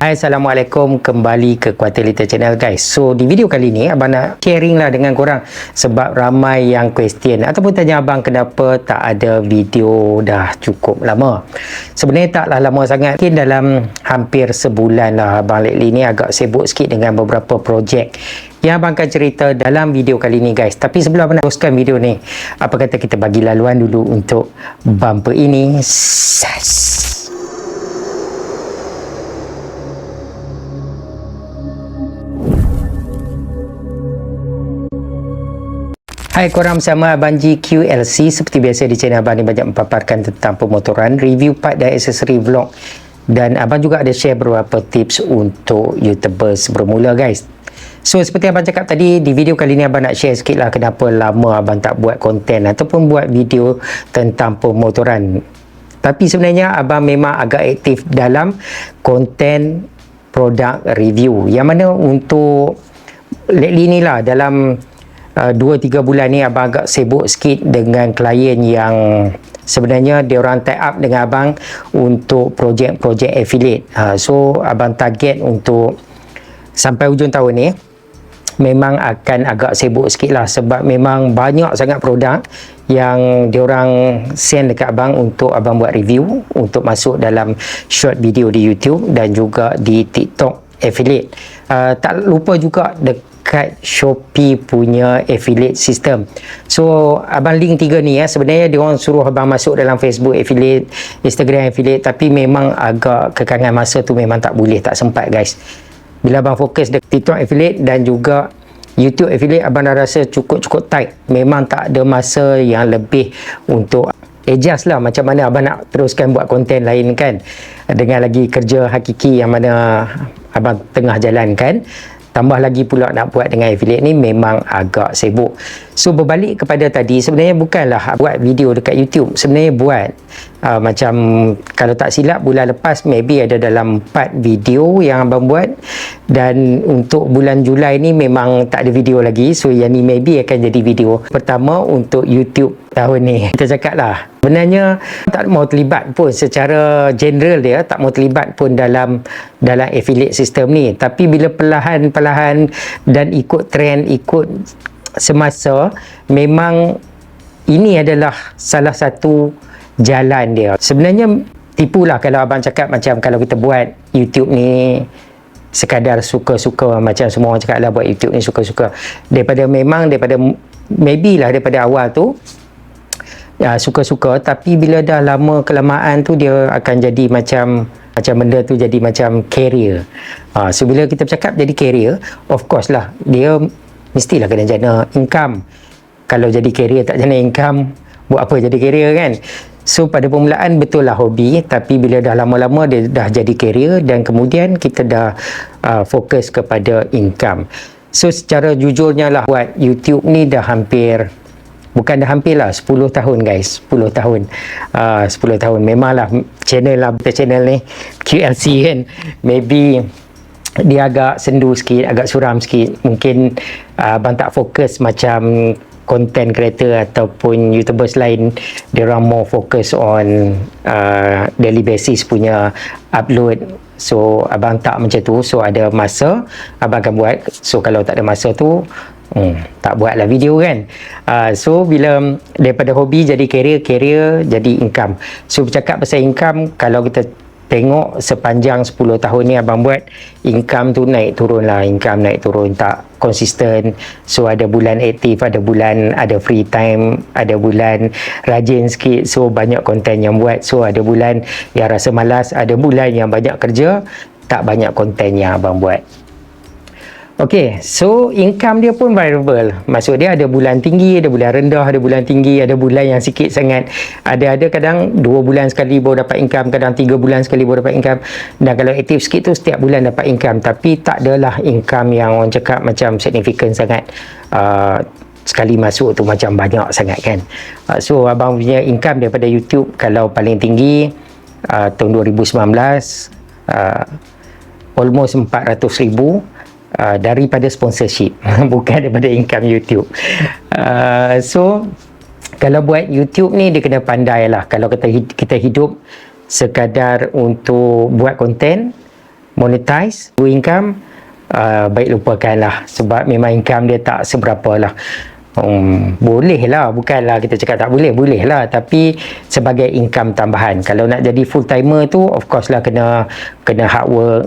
Hai, Assalamualaikum, kembali ke Quarter Channel guys. So di video kali ni abang nak sharing lah dengan korang sebab ramai yang question ataupun tanya abang kenapa tak ada video dah cukup lama. Sebenarnya taklah lama sangat, mungkin dalam hampir sebulan lah abang lately ni agak sibuk sikit dengan beberapa projek yang abang akan cerita dalam video kali ni guys. Tapi sebelum abang nak teruskan video ni, apa kata kita bagi laluan dulu untuk bumper ini. Hai korang, bersama Abang GQLC. Seperti biasa di channel abang ni banyak mempaparkan tentang pemotoran, review part dan aksesori vlog, dan abang juga ada share beberapa tips untuk YouTubers bermula guys. So seperti abang cakap tadi, di video kali ni abang nak share sikit lah kenapa lama abang tak buat konten ataupun buat video tentang pemotoran. Tapi sebenarnya abang memang agak aktif dalam konten produk review, yang mana untuk lately ni lah dalam 2-3 bulan ni abang agak sibuk sikit dengan klien yang sebenarnya diorang tie up dengan abang untuk projek-projek affiliate. So abang target untuk sampai hujung tahun ni memang akan agak sibuk sikit lah, sebab memang banyak sangat produk yang diorang send dekat abang untuk abang buat review untuk masuk dalam short video di YouTube dan juga di TikTok affiliate. Tak lupa juga dekat Shopee punya affiliate system. So abang link 3 ni sebenarnya dia orang suruh abang masuk dalam Facebook affiliate, Instagram affiliate, tapi memang agak kekangan masa tu memang tak boleh, tak sempat guys. Bila abang fokus dekat TikTok affiliate dan juga YouTube affiliate, abang dah rasa cukup tight. Memang tak ada masa yang lebih untuk adjust lah macam mana abang nak teruskan buat konten lain kan, dengan lagi kerja hakiki yang mana abang tengah jalankan, tambah lagi pula nak buat dengan affiliate ni, memang agak sibuk. So berbalik kepada tadi, sebenarnya bukanlah buat video dekat YouTube, sebenarnya buat macam kalau tak silap bulan lepas maybe ada dalam 4 video yang abang buat, dan untuk bulan Julai ni memang tak ada video lagi. So yang ni maybe akan jadi video pertama untuk YouTube tahun ni. Kita cakap lah, sebenarnya tak mau terlibat pun secara general, dia tak mau terlibat pun dalam affiliate system ni, tapi bila perlahan-perlahan dan ikut trend, ikut semasa, memang ini adalah salah satu jalan dia. Sebenarnya tipulah kalau abang cakap macam kalau kita buat YouTube ni sekadar suka-suka, macam semua orang cakap lah buat YouTube ni suka-suka, daripada maybe lah daripada awal tu ya, suka-suka, tapi bila dah lama kelamaan tu dia akan jadi macam benda tu jadi macam career. So bila kita bercakap jadi career, of course lah dia mestilah kena jana income. Kalau jadi career tak jana income, buat apa jadi career kan? So pada permulaan betul lah hobi, tapi bila dah lama-lama dia dah jadi career dan kemudian kita dah fokus kepada income. So secara jujurnya lah buat YouTube ni dah hampir, bukan dah hampir lah, 10 tahun guys, 10 tahun. 10 tahun memanglah channel ni QLC kan, maybe dia agak sendu sikit, agak suram sikit. Mungkin abang tak fokus macam content creator ataupun YouTubers lain, dia orang more fokus on daily basis punya upload. So abang tak macam tu. So ada masa abang akan buat, so kalau tak ada masa tu tak buatlah video kan. So bila daripada hobi jadi career jadi income. So bercakap pasal income, kalau kita tengok sepanjang 10 tahun ni abang buat, income tu naik turun lah, income naik turun, tak konsisten. So ada bulan aktif, ada bulan ada free time, ada bulan rajin sikit, so banyak konten yang buat. So ada bulan yang rasa malas, ada bulan yang banyak kerja, tak banyak konten yang abang buat. Okey, so income dia pun variable. Maksud dia ada bulan tinggi, ada bulan rendah, ada bulan tinggi, ada bulan yang sikit sangat. Ada kadang 2 bulan sekali baru dapat income, kadang 3 bulan sekali baru dapat income. Dan kalau aktif sikit tu setiap bulan dapat income, tapi tak adalah income yang orang cakap macam significant sangat. Sekali masuk tu macam banyak sangat kan. So abang punya income daripada YouTube kalau paling tinggi tahun 2019 almost 400,000 daripada sponsorship bukan daripada income YouTube. So kalau buat YouTube ni dia kena pandai lah. Kalau kita hidup sekadar untuk buat konten, monetize income, baik lupakanlah, sebab memang income dia tak seberapa lah. Boleh lah, bukanlah kita cakap tak boleh, boleh lah, tapi sebagai income tambahan. Kalau nak jadi full timer tu, of course lah kena hard work,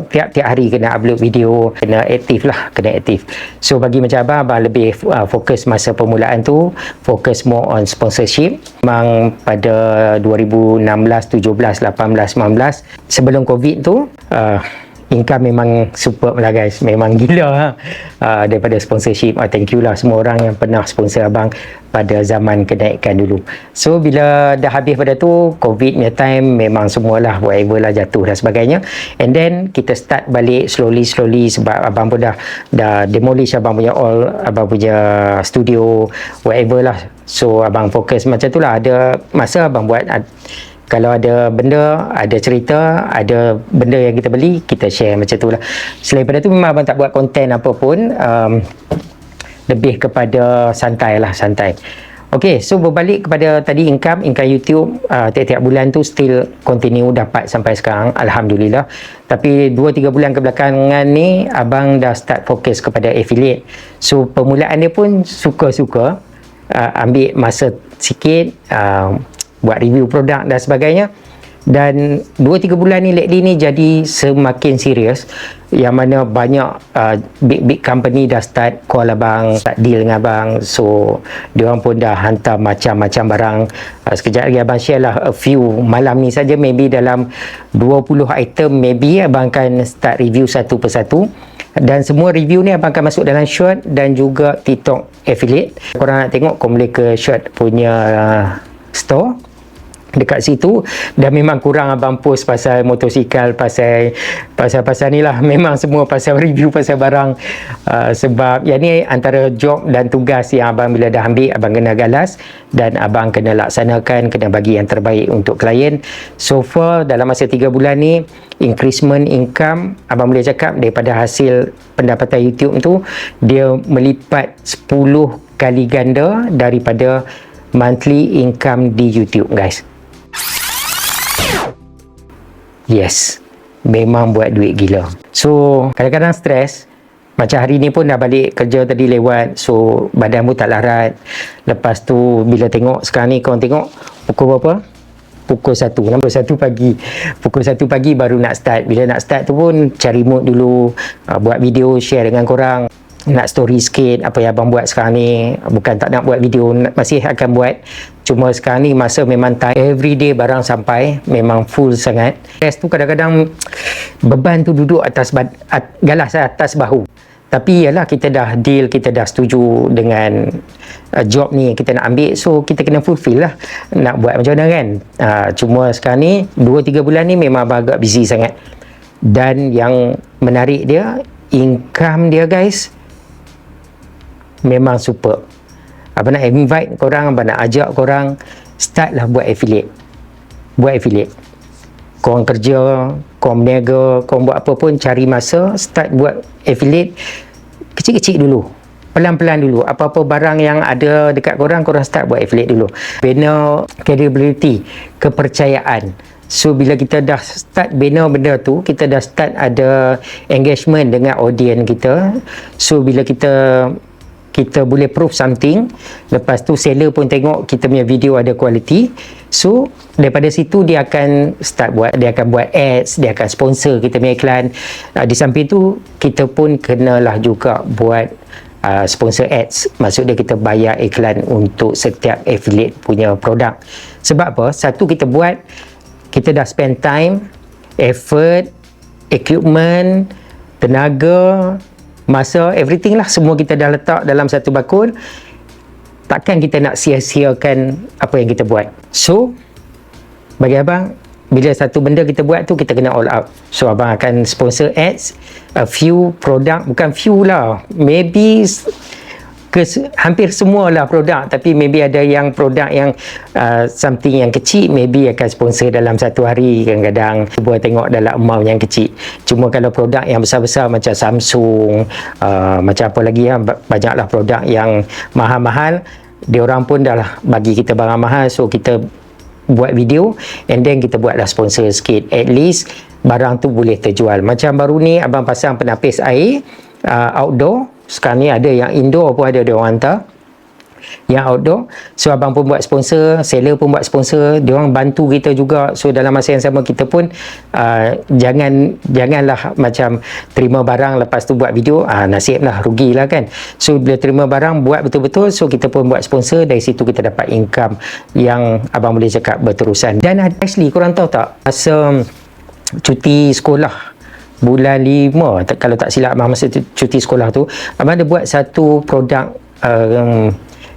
tiap-tiap hari kena upload video, kena aktif lah, kena aktif. So bagi macam abang lebih fokus masa permulaan tu, fokus more on sponsorship. Memang pada 2016, 17, 18, 19 sebelum COVID tu, income memang superb lah guys, memang gila daripada sponsorship. Thank you lah semua orang yang pernah sponsor abang pada zaman kenaikan dulu. So bila dah habis pada tu, COVID punya time, memang semualah whatever lah jatuh dan sebagainya, and then kita start balik slowly sebab abang pun dah demolish abang punya studio, whatever lah. So abang fokus macam tu lah. Ada masa abang buat, kalau ada benda, ada cerita, ada benda yang kita beli, kita share macam tu lah. Selain pada tu memang abang tak buat konten apa pun, lebih kepada santai lah, santai. Okay, so berbalik kepada tadi income YouTube, tiap-tiap bulan tu still continue dapat sampai sekarang, Alhamdulillah. Tapi 2-3 bulan kebelakangan ni abang dah start fokus kepada affiliate. So permulaan dia pun suka-suka, ambil masa sikit, buat review produk dan sebagainya. Dan 2-3 bulan ni lately ni jadi semakin serius, yang mana banyak big company dah start call abang, start deal dengan abang. So diorang pun dah hantar macam-macam barang. Sekejap lagi abang share lah a few. Malam ni saja maybe dalam 20 item, maybe abang akan start review satu persatu. Dan semua review ni abang akan masuk dalam short dan juga TikTok affiliate. Korang nak tengok, korang boleh ke short punya store dekat situ. Dan memang kurang abang post pasal motosikal, pasal ni lah, memang semua pasal review, pasal barang. Sebab yang ni antara job dan tugas yang abang bila dah ambil, abang kena galas dan abang kena laksanakan, kena bagi yang terbaik untuk klien. So far dalam masa 3 bulan ni, increasement income abang boleh cakap daripada hasil pendapatan YouTube tu, dia melipat 10 kali ganda daripada monthly income di YouTube guys. Yes, memang buat duit gila. So kadang-kadang stres. Macam hari ni pun dah balik kerja tadi lewat, so badan pun tak larat. Lepas tu bila tengok sekarang ni, korang tengok pukul berapa? Pukul 1 pagi. Pukul 1 pagi baru nak start. Bila nak start tu pun cari mood dulu, buat video share dengan korang. Nak story sikit apa yang abang buat sekarang ni. Bukan tak nak buat video, masih akan buat. Cuma sekarang ni masa memang time, everyday barang sampai, memang full sangat. Stress tu kadang-kadang beban tu duduk atas galas atas bahu. Tapi yalah, kita dah deal, kita dah setuju dengan job ni kita nak ambil, so kita kena fulfill lah. Nak buat macam mana kan. Cuma sekarang ni 2-3 bulan ni memang abang agak busy sangat. Dan yang menarik dia, income dia guys, memang super. Abang nak invite korang, abang nak ajak korang, start lah buat affiliate. Buat affiliate. Korang kerja, korang berniaga, korang buat apa pun, cari masa, start buat affiliate. Kecil-kecil dulu, pelan-pelan dulu. Apa-apa barang yang ada dekat korang, korang start buat affiliate dulu. Bina credibility, kepercayaan. So bila kita dah start bina benda tu, kita dah start ada engagement dengan audience kita. So bila kita boleh prove something, lepas tu seller pun tengok kita punya video ada quality, so daripada situ dia akan start buat, dia akan buat ads, dia akan sponsor kita punya iklan. Di samping tu kita pun kenalah juga buat sponsor ads, maksudnya kita bayar iklan untuk setiap affiliate punya produk. Sebab apa? Satu, kita buat, kita dah spend time, effort, equipment, tenaga, masa, everything lah, semua kita dah letak dalam satu bakul. Takkan kita nak sia-siakan apa yang kita buat. So bagi abang, bila satu benda kita buat tu, kita kena all out. So abang akan sponsor ads, a few produk, bukan few lah, maybe hampir semua lah produk, tapi maybe ada yang produk yang something yang kecil, maybe akan sponsor dalam satu hari. Kadang-kadang cuba tengok dalam amount yang kecil. Cuma kalau produk yang besar-besar macam Samsung, macam apa lagi ya, banyaklah produk yang mahal-mahal, diorang pun dah bagi kita barang mahal, so kita buat video, and then kita buatlah sponsor sikit, at least barang tu boleh terjual. Macam baru ni abang pasang penapis air outdoor. Sekarang ni ada yang indoor pun ada, dia orang hantar yang outdoor. So abang pun buat sponsor, seller pun buat sponsor, dia orang bantu kita juga. So dalam masa yang sama kita pun janganlah macam terima barang lepas tu buat video, nasib lah, rugilah kan. So bila terima barang buat betul-betul, so kita pun buat sponsor, dari situ kita dapat income yang abang boleh cakap berterusan. Dan actually korang tahu tak, masa cuti sekolah bulan 5, kalau tak silap abang, masa cuti sekolah tu abang ada buat satu produk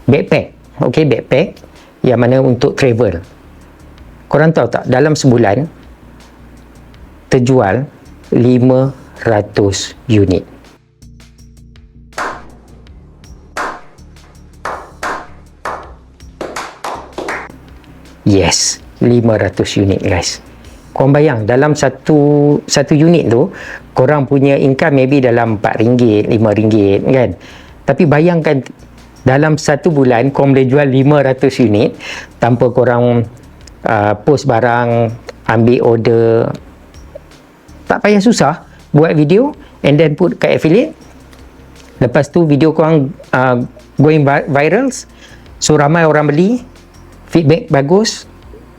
backpack, backpack yang mana untuk travel. Korang tahu tak, dalam sebulan terjual 500 unit. Yes, 500 unit guys. Korang bayang, dalam satu unit tu korang punya income maybe dalam RM4, RM5 kan. Tapi bayangkan dalam satu bulan korang boleh jual 500 unit tanpa korang post barang, ambil order, tak payah susah, buat video and then put kat affiliate. Lepas tu video korang going viral, so ramai orang beli, feedback bagus,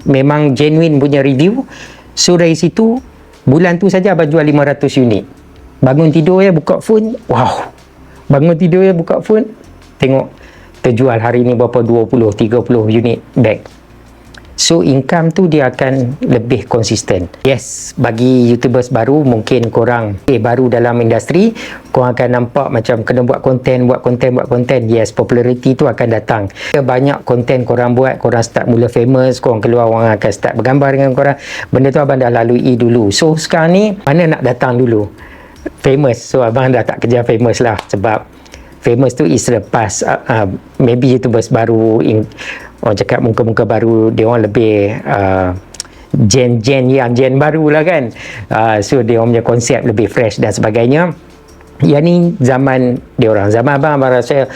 memang genuine punya review. So dari situ bulan tu saja abang jual 500 unit. Bangun tidur ya, buka phone, wow. Bangun tidur ya, buka phone, tengok terjual hari ni berapa, 20-30 unit bag. So income tu dia akan lebih konsisten. Yes, bagi YouTubers baru, mungkin korang baru dalam industri, korang akan nampak macam kena buat konten. Yes, popularity tu akan datang. Banyak konten korang buat, korang start mula famous, korang keluar, orang akan start bergambar dengan korang. Benda tu abang dah lalui dulu. So sekarang ni mana nak datang dulu? Famous. So abang dah tak kejar famous lah, sebab famous tu is the past. Maybe YouTubers baru, orang cakap muka-muka baru, dia orang lebih gen baru lah kan. So dia orang punya konsep lebih fresh dan sebagainya. Yang ni zaman dia orang, zaman abang rasa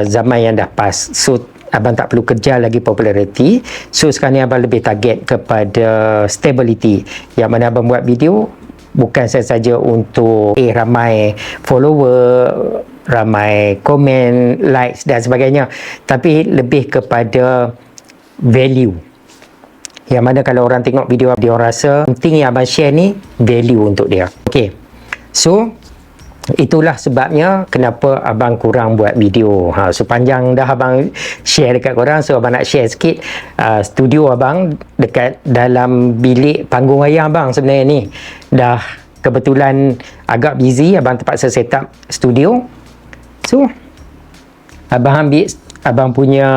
zaman yang dah pas. So abang tak perlu kejar lagi popularity. So sekarang ni abang lebih target kepada stability, yang mana abang buat video bukan saja untuk ramai follower, ramai komen, likes dan sebagainya, tapi lebih kepada value, yang mana kalau orang tengok video dia orang rasa penting yang abang share ni value untuk dia. Okay, so itulah sebabnya kenapa abang kurang buat video. So panjang dah abang share dekat korang, so abang nak share sikit studio abang dekat dalam bilik panggung wayang abang. Sebenarnya ni dah kebetulan agak busy, abang terpaksa set up studio. So abang ambil abang punya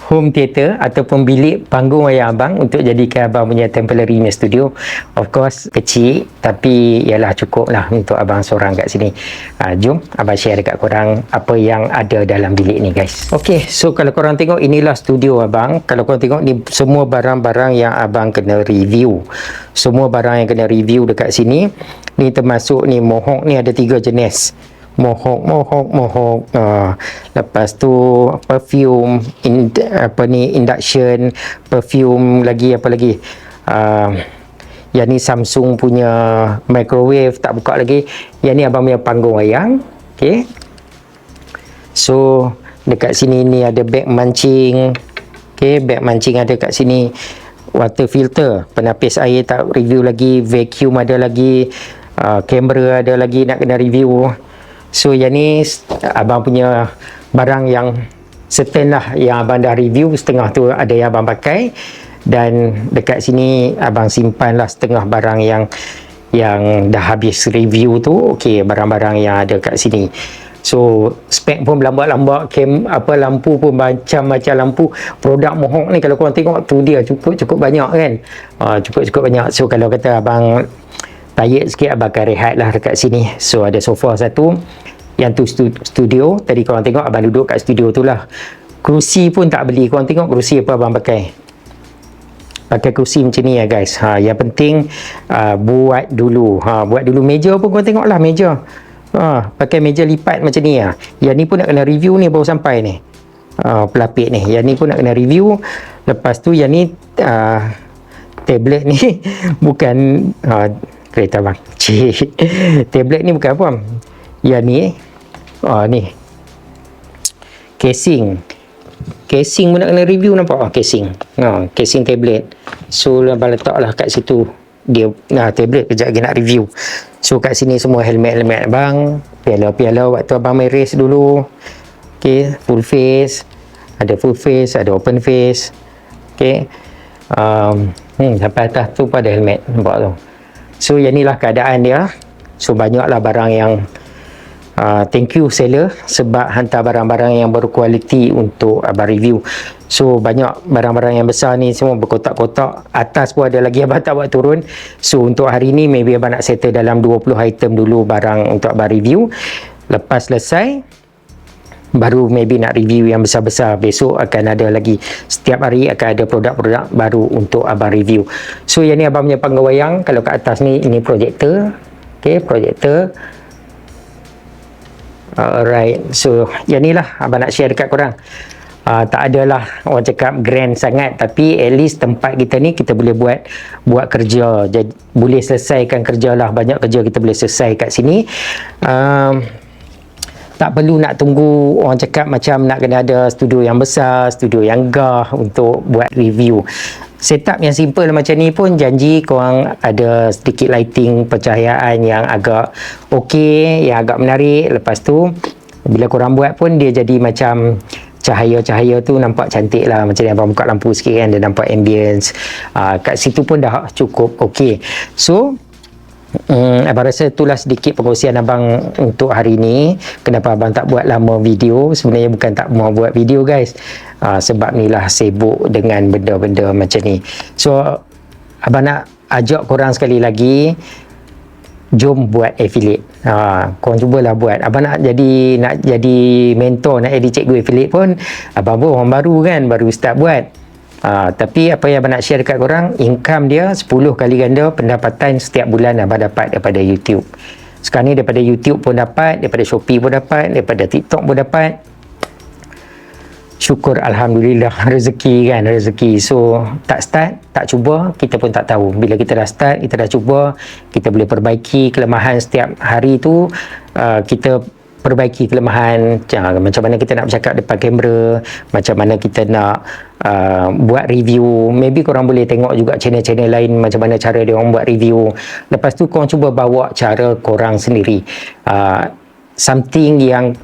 home theater ataupun bilik panggung wayang abang untuk jadikan abang punya temporary studio. Of course kecil, tapi ialah cukup lah untuk abang seorang kat sini. Jom abang share dekat korang apa yang ada dalam bilik ni guys. Ok, so kalau korang tengok, inilah studio abang. Kalau korang tengok ni semua barang-barang yang abang kena review. Semua barang yang kena review dekat sini. Ni termasuk ni mohawk ni ada 3 jenis. Mohawk. Lepas tu perfume, induction, perfume lagi, apa lagi? Yang ni Samsung punya microwave, tak buka lagi. Yang ni abang punya panggung wayang. Okay. So dekat sini ni ada beg mancing. Okay, beg mancing ada kat sini. Water filter, penapis air tak review lagi. Vacuum ada lagi. Kamera ada lagi nak kena review. So yang ni abang punya barang yang certain lah, yang abang dah review. Setengah tu ada yang abang pakai, dan dekat sini abang simpan lah setengah barang yang dah habis review tu. Okey, barang-barang yang ada kat sini. So spek pun berlambak-lambak, lampu pun macam-macam lampu. Produk mohawk ni kalau korang tengok tu dia cukup banyak kan. Cukup banyak. So kalau kata abang tired sikit, abang akan rehat lah dekat sini. So ada sofa satu, yang tu studio. Tadi korang tengok abang duduk kat studio tu lah. Kerusi pun tak beli. Korang tengok kerusi apa abang pakai kerusi macam ni ya guys. Yang penting buat dulu. Buat dulu meja pun korang tengok lah, meja pakai meja lipat macam ni ya. Yang ni pun nak kena review ni, baru sampai ni pelapik ni. Yang ni pun nak kena review. Lepas tu yang ni tablet ni bukan kereta bang. Tablet ni bukan apa. Yang ni ni casing pun nak kena review, nampak casing tablet. So abang letaklah kat situ dia tablet, kejap lagi nak review. So kat sini semua helmet abang, piala waktu abang main race dulu. Okay, full face, ada open face. Okay, sampai atas tu pun ada helmet, nampak tu. So yang ni lah keadaan dia. So banyaklah barang yang thank you seller sebab hantar barang-barang yang berkualiti untuk abang review. So banyak barang-barang yang besar ni semua berkotak-kotak. Atas pun ada lagi abang tak buat turun. So untuk hari ni maybe abang nak settle dalam 20 item dulu barang untuk abang review. Lepas selesai baru maybe nak review yang besar-besar. Besok akan ada lagi, setiap hari akan ada produk-produk baru untuk abang review. So yang ni abang punya penggawayang. Kalau kat atas ni, ini projektor. Okay, projektor. Alright, so yang ni lah abang nak share dekat korang. Tak adalah orang cakap grand sangat, tapi at least tempat kita ni kita boleh buat kerja. Jadi boleh selesaikan kerja lah. Banyak kerja kita boleh selesai kat sini. Tak perlu nak tunggu orang cakap macam nak kena ada studio yang besar, studio yang gah untuk buat review. Setup yang simple macam ni pun janji korang ada sedikit lighting, pencahayaan yang agak okey, yang agak menarik. Lepas tu bila korang buat pun dia jadi macam cahaya-cahaya tu nampak cantik lah. Macam ni abang buka lampu sikit kan, dia nampak ambience. Kat situ pun dah cukup okey. So abang rasa itulah sedikit pengkongsian abang untuk hari ni. Kenapa abang tak buat lama video? Sebenarnya bukan tak mau buat video guys, sebab ni lah sibuk dengan benda-benda macam ni. So abang nak ajak korang sekali lagi, jom buat affiliate. Korang cubalah buat. Abang nak jadi mentor, nak jadi cikgu affiliate pun abang pun orang baru kan, baru start buat. Tapi apa yang abang nak share dekat korang, income dia 10 kali ganda pendapatan setiap bulan abang dapat daripada YouTube. Sekarang ni daripada YouTube pun dapat, daripada Shopee pun dapat, daripada TikTok pun dapat. Syukur Alhamdulillah, rezeki kan, rezeki. So tak start, tak cuba, kita pun tak tahu. Bila kita dah start, kita dah cuba, kita boleh perbaiki kelemahan setiap hari tu. Kita perbaiki kelemahan, macam mana kita nak bercakap depan kamera, macam mana kita nak buat review. Maybe korang boleh tengok juga channel-channel lain macam mana cara dia orang buat review. Lepas tu korang cuba bawa cara korang sendiri, something yang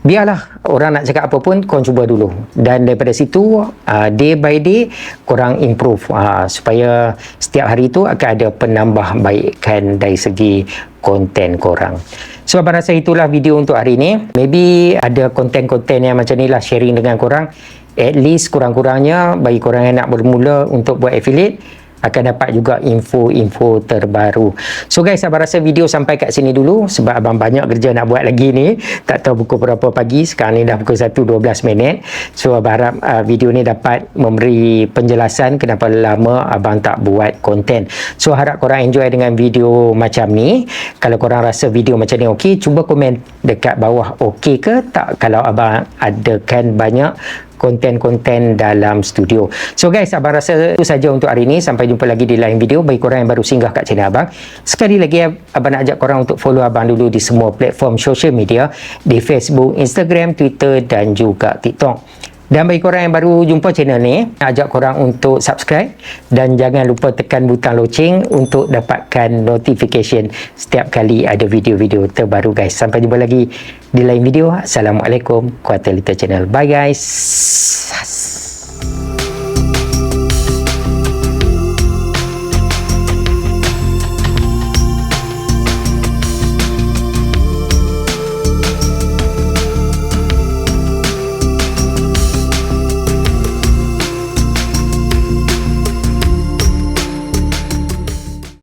biarlah orang nak cakap apa pun, korang cuba dulu. Dan daripada situ day by day korang improve, supaya setiap hari tu akan ada penambahbaikan dari segi konten korang. So abang rasa itulah video untuk hari ni. Maybe ada konten-konten yang macam ni lah sharing dengan korang. At least kurang-kurangnya bagi korang yang nak bermula untuk buat affiliate akan dapat juga info-info terbaru. So guys, abang rasa video sampai kat sini dulu sebab abang banyak kerja nak buat lagi ni. Tak tahu pukul berapa pagi. Sekarang ni dah pukul 1.12 minit. So abang harap video ni dapat memberi penjelasan kenapa lama abang tak buat konten. So harap korang enjoy dengan video macam ni. Kalau korang rasa video macam ni okey, cuba komen dekat bawah okey ke tak kalau abang adakan banyak konten-konten dalam studio. So guys, abang rasa itu saja untuk hari ini. Sampai jumpa lagi di lain video. Bagi korang yang baru singgah kat channel abang, sekali lagi abang nak ajak korang untuk follow abang dulu di semua platform social media, di Facebook, Instagram, Twitter dan juga TikTok. Dan bagi korang yang baru jumpa channel ni, nak ajak korang untuk subscribe dan jangan lupa tekan butang loceng untuk dapatkan notification setiap kali ada video-video terbaru guys. Sampai jumpa lagi di lain video. Assalamualaikum, Kuatalita Channel. Bye guys.